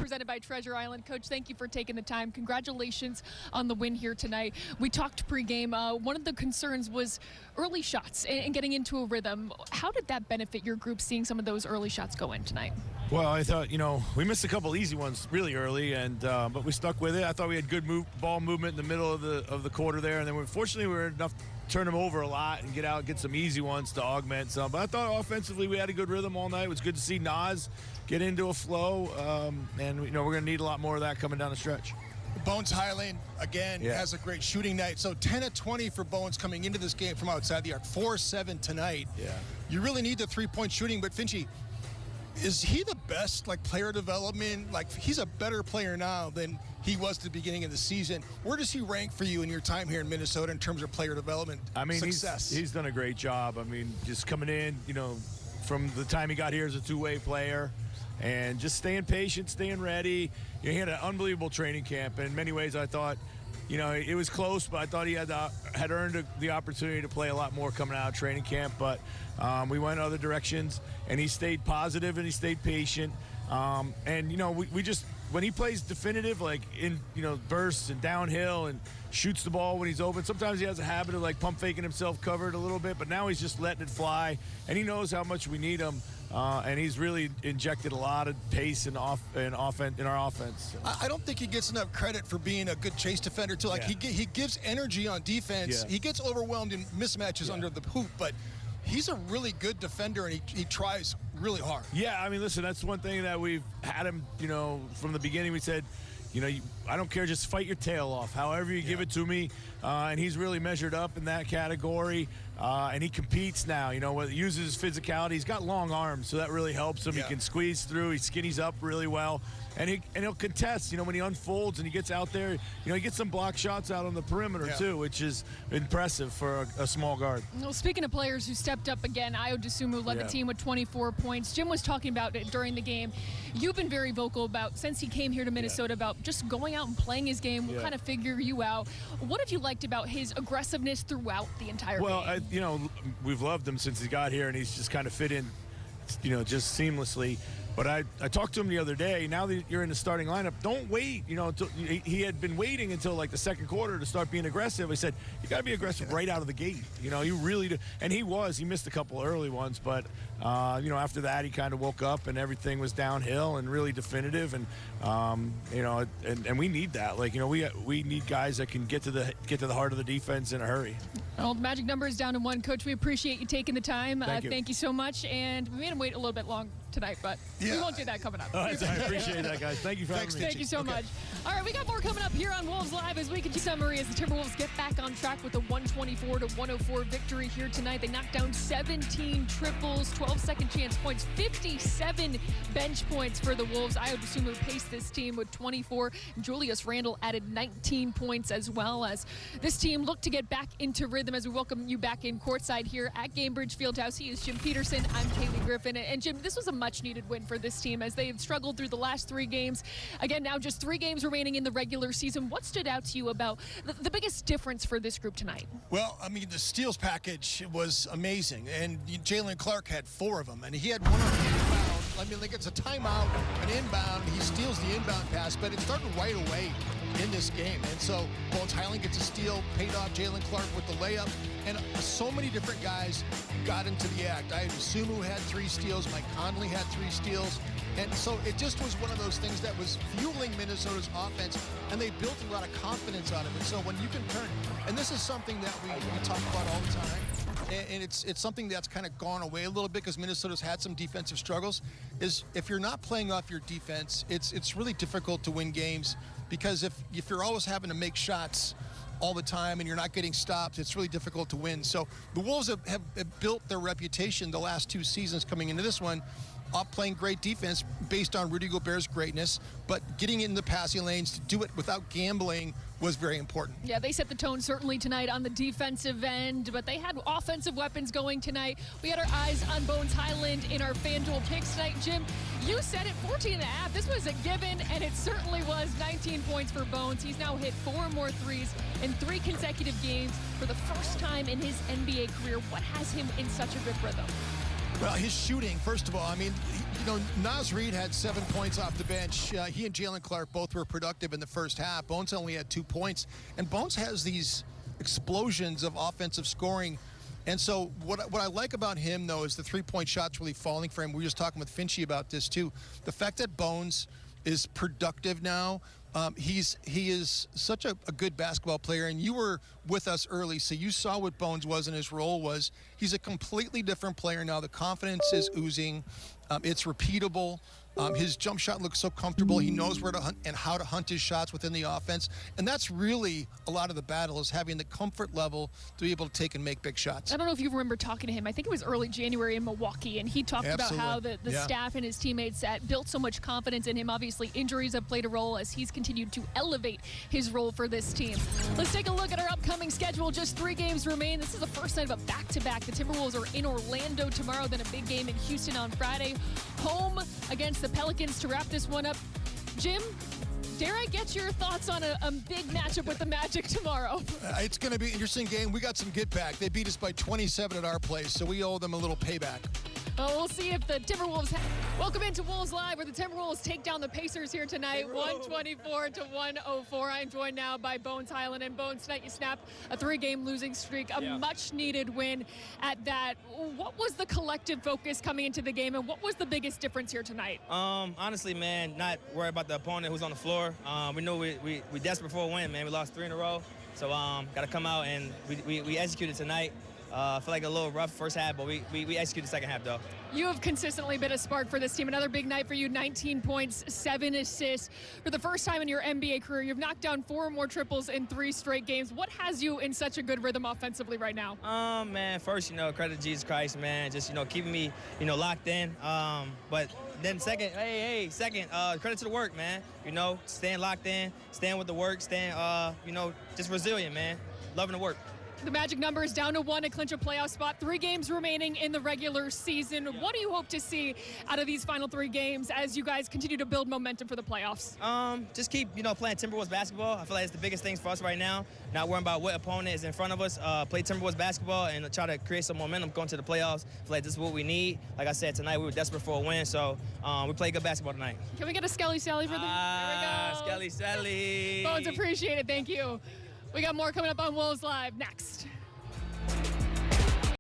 presented by Treasure Island. Coach, thank you for taking the time. Congratulations on the win here tonight. We talked pregame. One of the concerns was early shots and getting into a rhythm. How did that benefit your group, seeing some of those early shots go in tonight? Well, I thought, we missed a couple easy ones really early, and but we stuck with it. I thought we had good ball movement in the middle of the quarter there, and then fortunately we were enough to turn them over a lot and get some easy ones to augment some. But I thought offensively we had a good rhythm all night. It was good to see Nas get into a flow, and we're going to need a lot more of that coming down the stretch. Bones Highland, again, has a great shooting night. So 10 of 20 for Bones coming into this game from outside the arc. 4-7 tonight. Yeah. You really need the three-point shooting. But, Finchy, is he the best, player development? He's a better player now than he was at the beginning of the season. Where does he rank for you in your time here in Minnesota in terms of player development success? He's done a great job. Just coming in, from the time he got here as a two-way player, and just staying patient, staying ready. He had an unbelievable training camp. In many ways, I thought, it was close, but I thought he had earned the opportunity to play a lot more coming out of training camp. But we went other directions, and he stayed positive and he stayed patient. We just, when he plays definitive, in bursts and downhill and shoots the ball when he's open, sometimes he has a habit of pump faking himself covered a little bit, but now he's just letting it fly, and he knows how much we need him. And he's really injected a lot of pace in our offense. I don't think he gets enough credit for being a good chase defender too. He gives energy on defense. Yeah. He gets overwhelmed in mismatches under the hoop, but he's a really good defender, and he tries really hard. Yeah, listen, that's one thing that we've had him, from the beginning. We said, I don't care, just fight your tail off, however you give it to me. And he's really measured up in that category. And he competes now, uses his physicality. He's got long arms, so that really helps him. Yeah. He can squeeze through. He skinnies up really well. And he'll contest, when he unfolds and he gets out there, he gets some block shots out on the perimeter too, which is impressive for a small guard. Well, speaking of players who stepped up again, Ayo Dosunmu led the team with 24 points. Jim was talking about it during the game. You've been very vocal about, since he came here to Minnesota, about just going out and playing his game. We'll kind of figure you out. What have you liked about his aggressiveness throughout the entire game? We've loved him since he got here, and he's just kind of fit in, just seamlessly. But I talked to him the other day. Now that you're in the starting lineup, don't wait. He had been waiting until the second quarter to start being aggressive. I said, you got to be aggressive right out of the gate. You really do. And he was. He missed a couple early ones, but after that he kind of woke up and everything was downhill and really definitive. And and we need that. We need guys that can get to the heart of the defense in a hurry. Well, the magic number is down to 1. Coach, we appreciate you taking the time. Thank you so much. And we made him wait a little bit long tonight, but we won't do that coming up. I appreciate that, guys. Thank you for having me. Thank you so much. All right, we got more coming up here on Wolves Live as we continue summary as the Timberwolves get back on track with a 124-104 victory here tonight. They knocked down 17 triples, 12 second chance points, 57 bench points for the Wolves. Ayo Dosunmu paced this team with 24. Julius Randle added 19 points as well, as this team looked to get back into rhythm as we welcome you back in courtside here at Gainbridge Fieldhouse. He is Jim Peterson. I'm Kaylee Griffin. And Jim, this was a much-needed win for this team as they had struggled through the last 3 games. Again, now just 3 games remaining in the regular season. What stood out to you about the biggest difference for this group tonight? Well, the steals package was amazing, and Jalen Clark had 4 of them, and he had 1 on the inbound. It's a timeout, an inbound. He steals the inbound pass, but it started right away in this game. And so Bones Highland gets a steal, paid off Jalen Clark with the layup, and so many different guys got into the act. Ayo Dosunmu had 3 steals, Mike Conley had 3 steals, and so it just was one of those things that was fueling Minnesota's offense, and they built a lot of confidence out of it. So when you can turn, and this is something that we talk about all the time, and it's something that's kind of gone away a little bit because Minnesota's had some defensive struggles, is if you're not playing off your defense, it's really difficult to win games, because if you're always having to make shots all the time and you're not getting stops, it's really difficult to win. So the Wolves have built their reputation the last 2 seasons coming into this one off playing great defense based on Rudy Gobert's greatness, but getting in the passing lanes to do it without gambling was very important. Yeah, they set the tone certainly tonight on the defensive end, but they had offensive weapons going tonight. We had our eyes on Bones Highland in our FanDuel picks tonight. Jim, you said it, 14.5. This was a given, and it certainly was. 19 points for Bones. He's now hit 4 more threes in 3 consecutive games for the first time in his NBA career. What has him in such a good rhythm? Well, his shooting, first of all, I mean, Naz Reid had 7 points off the bench. He and Jalen Clark both were productive in the first half. Bones only had 2 points. And Bones has these explosions of offensive scoring. And so what I like about him, though, is the three-point shots really falling for him. We were just talking with Finchy about this, too. The fact that Bones is productive now. He is such a good basketball player, and you were with us early, so you saw what Bones was and his role was. He's a completely different player now. The confidence is oozing. It's repeatable. His jump shot looks so comfortable. He knows where to hunt and how to hunt his shots within the offense. And that's really a lot of the battle, is having the comfort level to be able to take and make big shots. I don't know if you remember talking to him. I think it was early January in Milwaukee, and he talked about how the staff and his teammates built so much confidence in him. Obviously, injuries have played a role as he's continued to elevate his role for this team. Let's take a look at our upcoming schedule. Just 3 games remain. This is the first night of a back-to-back. The Timberwolves are in Orlando tomorrow, then a big game in Houston on Friday. Home against the Pelicans to wrap this one up. Jim, dare I get your thoughts on a big matchup with the Magic tomorrow? It's going to be an interesting game. We got some get back. They beat us by 27 at our place, so we owe them a little payback. Well, we'll see if the Timberwolves... Welcome into Wolves Live, where the Timberwolves take down the Pacers here tonight, 124-104. I am joined now by Bones Highland. And Bones, tonight you snapped a 3-game losing streak, a much-needed win at that. What was the collective focus coming into the game, and what was the biggest difference here tonight? Honestly, man, not worried about the opponent who's on the floor. We knew we desperate for a win, man. We lost 3 in a row. So got to come out, and we executed tonight. I feel like a little rough first half, but we executed the second half, though. You have consistently been a spark for this team. Another big night for you, 19 points, 7 assists. For the first time in your NBA career, you've knocked down 4 or more triples in 3 straight games. What has you in such a good rhythm offensively right now? Man, first, credit to Jesus Christ, man. Just, keeping me, locked in. But then second, credit to the work, man. Staying locked in, staying with the work, staying, just resilient, man. Loving the work. The Magic number is down to 1 to clinch a playoff spot. 3 games remaining in the regular season. What do you hope to see out of these final 3 games as you guys continue to build momentum for the playoffs? Just keep, playing Timberwolves basketball. I feel like it's the biggest things for us right now. Not worrying about what opponent is in front of us. Play Timberwolves basketball and try to create some momentum going to the playoffs. I feel like this is what we need. Like I said, tonight we were desperate for a win, so we played good basketball tonight. Can we get a Skelly Sally for them? There we go. Skelly Sally. Bones, appreciate it. Thank you. We got more coming up on Wolves Live next.